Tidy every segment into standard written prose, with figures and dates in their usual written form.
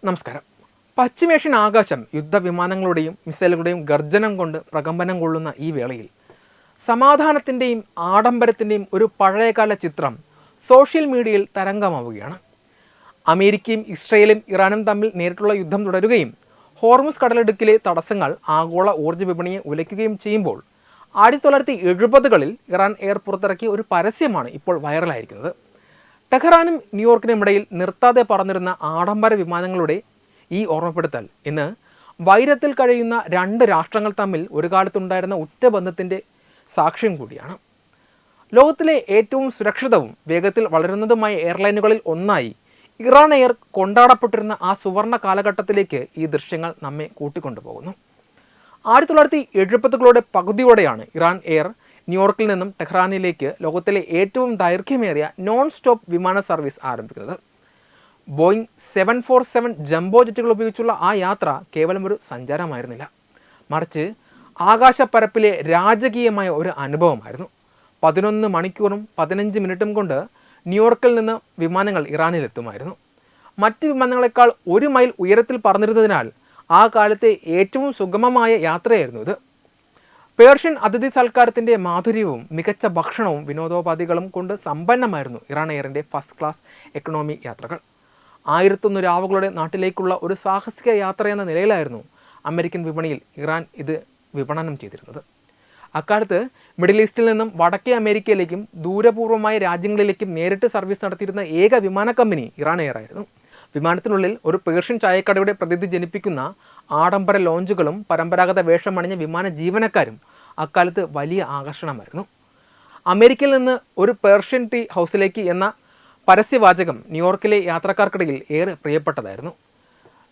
നമസ്കാരം. പശ്ചിമേഷ്യൻ ആകാശം യുദ്ധവിമാനങ്ങളുടെയും മിസൈലുകളുടെയും ഗർജനം കൊണ്ട് പ്രകമ്പനം കൊള്ളുന്ന ഈ വേളയിൽ സമാധാനത്തിൻ്റെയും ആഡംബരത്തിൻ്റെയും ഒരു പഴയകാല ചിത്രം സോഷ്യൽ മീഡിയയിൽ തരംഗമാവുകയാണ്. അമേരിക്കയും ഇസ്രയേലും ഇറാനും തമ്മിൽ നേരിട്ടുള്ള യുദ്ധം തുടരുകയും ഹോർമുസ് കടലിടുക്കിലെ തടസ്സങ്ങൾ ആഗോള ഊർജ്ജ വിപണിയെ ഉലയ്ക്കുകയും ചെയ്യുമ്പോൾ 1970കളിൽ ഇറാൻ എയർ പുറത്തിറക്കിയ ഒരു പരസ്യമാണ് ഇപ്പോൾ വൈറലായിരിക്കുന്നത്. ടെഹ്റാനും ന്യൂയോർക്കിനും ഇടയിൽ നിർത്താതെ പറന്നിരുന്ന ആഡംബര വിമാനങ്ങളുടെ ഈ ഓർമ്മപ്പെടുത്തൽ ഇന്ന് വൈരത്തിൽ കഴിയുന്ന രണ്ട് രാഷ്ട്രങ്ങൾ തമ്മിൽ ഒരു കാലത്തുണ്ടായിരുന്ന ഉറ്റബന്ധത്തിൻ്റെ സാക്ഷ്യം കൂടിയാണ്. ലോകത്തിലെ ഏറ്റവും സുരക്ഷിതവും വേഗത്തിൽ വളരുന്നതുമായ എയർലൈനുകളിൽ ഒന്നായി ഇറാൻ എയർ കൊണ്ടാടപ്പെട്ടിരുന്ന ആ സുവർണ കാലഘട്ടത്തിലേക്ക് ഈ ദൃശ്യങ്ങൾ നമ്മെ കൂട്ടിക്കൊണ്ടുപോകുന്നു. 1970കളുടെ പകുതിയോടെയാണ് ഇറാൻ എയർ ന്യൂയോർക്കിൽ നിന്നും ടെഹ്റാനിലേക്ക് ലോകത്തിലെ ഏറ്റവും ദൈർഘ്യമേറിയ നോൺ സ്റ്റോപ്പ് വിമാന സർവീസ് ആരംഭിക്കുന്നത്. ബോയിങ് 747 ജംബോ ജെറ്റുകൾ ഉപയോഗിച്ചുള്ള ആ യാത്ര കേവലം ഒരു സഞ്ചാരമായിരുന്നില്ല, മറിച്ച് ആകാശപ്പരപ്പിലെ രാജകീയമായ ഒരു അനുഭവമായിരുന്നു. 11 മണിക്കൂറും 15 മിനിറ്റും കൊണ്ട് ന്യൂയോർക്കിൽ നിന്ന് വിമാനങ്ങൾ ഇറാനിലെത്തുമായിരുന്നു. മറ്റ് വിമാനങ്ങളെക്കാൾ 1 മൈൽ ഉയരത്തിൽ പറന്നിരുന്നതിനാൽ ആ കാലത്തെ ഏറ്റവും സുഗമമായ യാത്രയായിരുന്നു ഇത്. പേർഷ്യൻ അതിഥി സൽക്കാരത്തിൻ്റെ മാധുര്യവും മികച്ച ഭക്ഷണവും വിനോദോപാധികളും കൊണ്ട് സമ്പന്നമായിരുന്നു ഇറാൻ എയറിൻ്റെ ഫസ്റ്റ് ക്ലാസ് എക്കണോമി യാത്രകൾ. 1001 രാവുകളുടെ നാട്ടിലേക്കുള്ള ഒരു സാഹസിക യാത്ര എന്ന നിലയിലായിരുന്നു അമേരിക്കൻ വിപണിയിൽ ഇറാൻ ഇത് വിപണനം ചെയ്തിരുന്നത്. അക്കാലത്ത് മിഡിൽ ഈസ്റ്റിൽ നിന്നും വടക്കേ അമേരിക്കയിലേക്കും ദൂരപൂർവമായ രാജ്യങ്ങളിലേക്കും നേരിട്ട് സർവീസ് നടത്തിയിരുന്ന ഏക വിമാന കമ്പനി ഇറാൻ എയർ ആയിരുന്നു. വിമാനത്തിനുള്ളിൽ ഒരു പേർഷ്യൻ ചായക്കടയുടെ പ്രതീതി ജനിപ്പിക്കുന്ന ആഡംബര ലോഞ്ചുകളും പരമ്പരാഗത വേഷമണിഞ്ഞ വിമാന ജീവനക്കാരും അക്കാലത്ത് വലിയ ആകർഷണമായിരുന്നു. അമേരിക്കയിൽ നിന്ന് ഒരു പേർഷ്യൻ ടീ ഹൗസിലേക്ക് എന്ന പരസ്യവാചകം ന്യൂയോർക്കിലെ യാത്രക്കാർക്കിടയിൽ ഏറെ പ്രിയപ്പെട്ടതായിരുന്നു.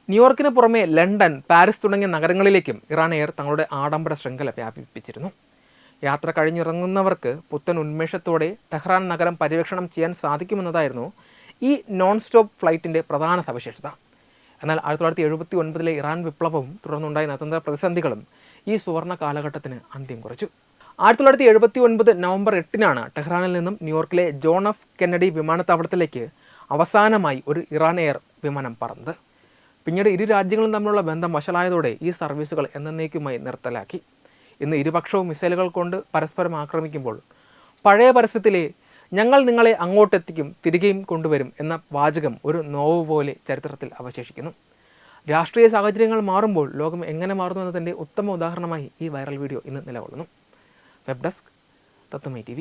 ന്യൂയോർക്കിന് പുറമെ ലണ്ടൻ, പാരീസ് തുടങ്ങിയ നഗരങ്ങളിലേക്കും ഇറാൻ എയർ തങ്ങളുടെ ആഡംബര ശൃംഖല വ്യാപിപ്പിച്ചിരുന്നു. യാത്ര കഴിഞ്ഞിറങ്ങുന്നവർക്ക് പുത്തൻ ഉന്മേഷത്തോടെ ടെഹ്റാൻ നഗരം പര്യവേക്ഷണം ചെയ്യാൻ സാധിക്കുമെന്നതായിരുന്നു ഈ നോൺ സ്റ്റോപ്പ് ഫ്ലൈറ്റിൻ്റെ പ്രധാന സവിശേഷത. എന്നാൽ 1979ലെ ഇറാൻ വിപ്ലവവും തുടർന്നുണ്ടായ നയതന്ത്ര പ്രതിസന്ധികളും ഈ സുവർണ കാലഘട്ടത്തിന് അന്ത്യം കുറിച്ചു. 1979 നവംബർ 8-നാണ് ടെഹ്റാനിൽ നിന്നും ന്യൂയോർക്കിലെ ജോൺ എഫ് കെന്നഡി വിമാനത്താവളത്തിലേക്ക് അവസാനമായി ഒരു ഇറാൻ എയർ വിമാനം പറന്നത്. പിന്നീട് ഇരു രാജ്യങ്ങളും തമ്മിലുള്ള ബന്ധം വഷളായതോടെ ഈ സർവീസുകൾ എന്നേക്കുമായി നിർത്തലാക്കി. ഇന്ന് ഇരുപക്ഷവും മിസൈലുകൾ കൊണ്ട് പരസ്പരം ആക്രമിക്കുമ്പോൾ പഴയ പരസ്യത്തിലെ "ഞങ്ങൾ നിങ്ങളെ അങ്ങോട്ടെത്തിക്കും, തിരികെയും കൊണ്ടുവരും" എന്ന വാചകം ഒരു നോവ് പോലെ ചരിത്രത്തിൽ അവശേഷിക്കുന്നു. രാഷ്ട്രീയ സാഹചര്യങ്ങൾ മാറുമ്പോൾ ലോകം എങ്ങനെ മാറുന്നു എന്നതിൻ്റെ ഉത്തമ ഉദാഹരണമായി ഈ വൈറൽ വീഡിയോ ഇന്ന് നിലകൊള്ളുന്നു. വെബ് ഡെസ്ക് തത്വമൈ TV.